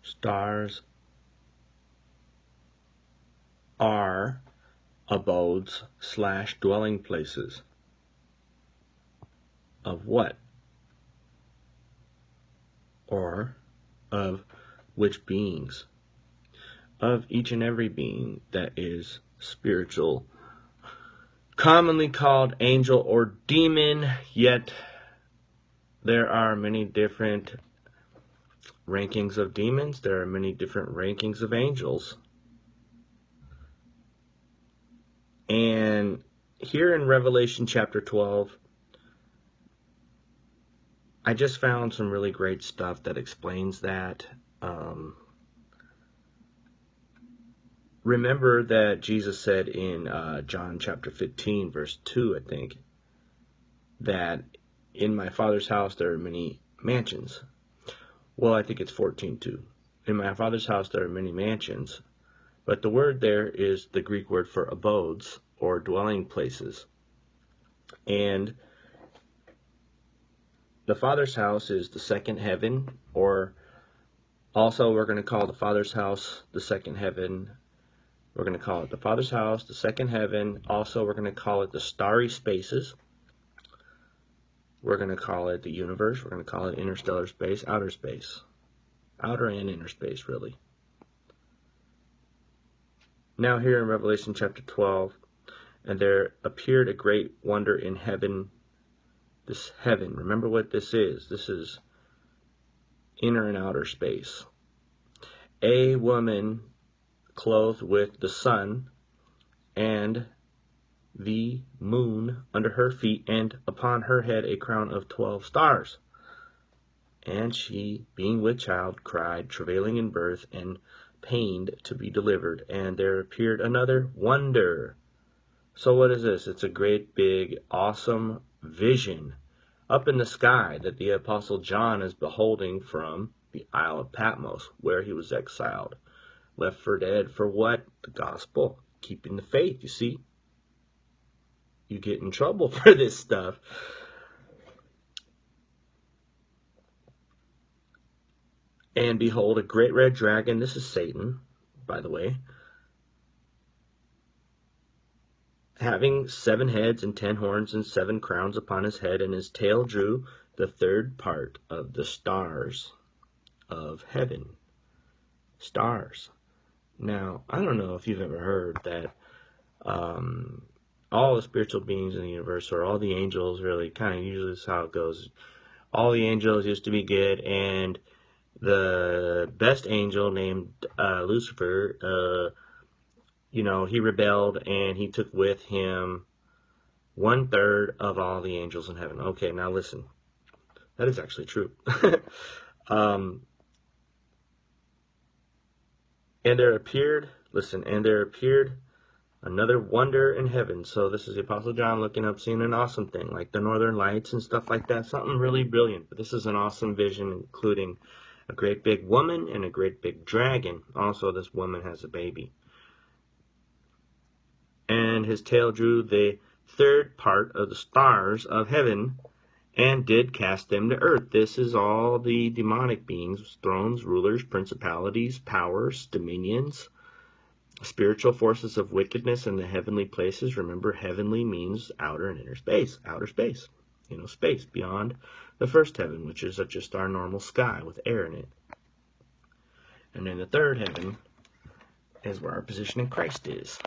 Stars are abodes / dwelling places of what? Or of which beings? Of each and every being that is spiritual, commonly called angel or demon, yet there are many different rankings of demons. There are many different rankings of angels. And here in Revelation chapter 12, I just found some really great stuff that explains that. Remember that Jesus said in John chapter 15, verse 2, I think, that in my Father's house there are many mansions. Well, I think it's 14:2. In my Father's house there are many mansions, but the word there is the Greek word for abodes or dwelling places. And the Father's house is the second heaven, or also we're going to call the Father's house the second heaven. We're going to call it the Father's house, the second heaven. Also, we're going to call it the starry spaces. We're going to call it the universe. We're going to call it interstellar space, outer space. Outer and inner space, really. Now here in Revelation chapter 12, and there appeared a great wonder in heaven. This heaven, remember what this is. This is inner and outer space. A woman clothed with the sun and the moon under her feet, and upon her head a crown of 12 stars. And she, being with child, cried, travailing in birth, and pained to be delivered. And there appeared another wonder. So what is this? It's a great big awesome vision up in the sky that the Apostle John is beholding from the Isle of Patmos, where he was exiled. Left for dead for what? The gospel. Keeping the faith, you see. You get in trouble for this stuff. And behold, a great red dragon, this is Satan, by the way, having 7 heads and 10 horns and 7 crowns upon his head, and his tail drew the 3rd part of the stars of heaven. Stars. Now, I don't know if you've ever heard that all the spiritual beings in the universe, or all the angels, really, kind of usually is how it goes. All the angels used to be good, and the best angel named Lucifer, he rebelled, and he took with him 1/3 of all the angels in heaven. Okay, now listen. That is actually true. And there appeared another wonder in heaven. So this is the Apostle John looking up, seeing an awesome thing, like the northern lights and stuff like that. Something really brilliant. But this is an awesome vision, including a great big woman and a great big dragon. Also, this woman has a baby. And his tail drew the 3rd part of the stars of heaven, and did cast them to earth. This is all the demonic beings, thrones, rulers, principalities, powers, dominions, spiritual forces of wickedness in the heavenly places. Remember, heavenly means outer and inner space. Outer space. Space beyond the 1st heaven, which is just our normal sky with air in it. And then the 3rd heaven is where our position in Christ is.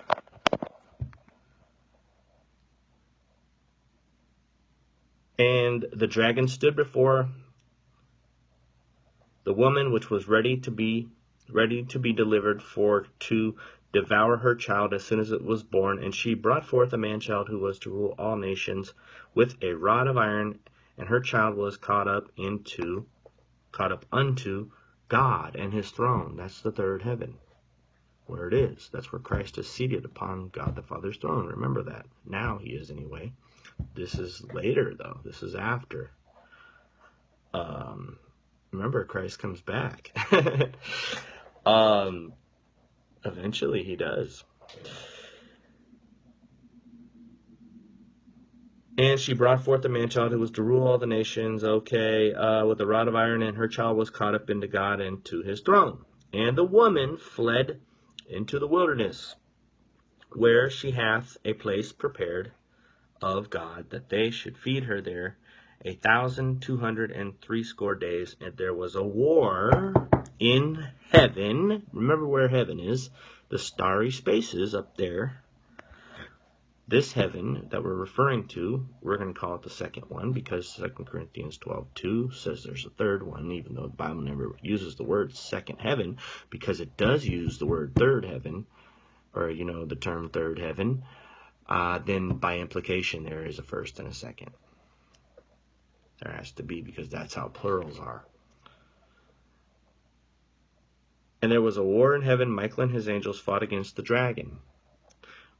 And the dragon stood before the woman, which was ready to be delivered, for to devour her child as soon as it was born. And she brought forth a man-child who was to rule all nations with a rod of iron, and her child was caught up unto God and his throne. That's the 3rd heaven, where it is. That's where Christ is seated upon God the Father's throne. Remember that. Now he is, anyway. This is later, though. This is after. Remember, Christ comes back. Eventually he does. And she brought forth a man-child who was to rule all the nations, okay, with a rod of iron, and her child was caught up into God and to his throne. And the woman fled into the wilderness, where she hath a place prepared of God, that they should feed her there 1,260 days. And there was a war in heaven. Remember where heaven is, the starry spaces up there. This heaven that we're referring to, we're going to call it the second one, because 2 Corinthians 12:2 says there's a third one, even though the Bible never uses the word second heaven, because it does use the word third heaven, or, the term third heaven. Then by implication there is a first and a second. There has to be, because that's how plurals are. And there was a war in heaven. Michael and his angels fought against the dragon.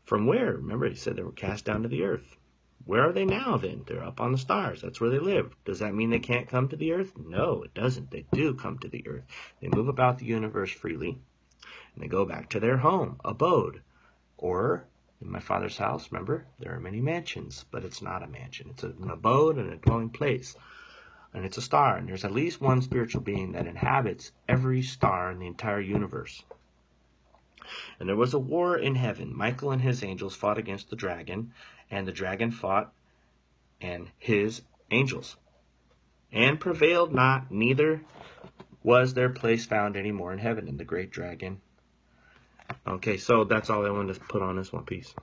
From where? Remember, he said they were cast down to the earth. Where are they now then? They're up on the stars. That's where they live. Does that mean they can't come to the earth? No, it doesn't. They do come to the earth. They move about the universe freely, and they go back to their home, abode. Or, in my Father's house, remember, there are many mansions, but it's not a mansion. It's an abode and a dwelling place. And it's a star, and there's at least one spiritual being that inhabits every star in the entire universe. And there was a war in heaven. Michael and his angels fought against the dragon, and the dragon fought and his angels, and prevailed not, neither was their place found any more in heaven. And the great dragon. Okay, so that's all I wanted to put on this one piece.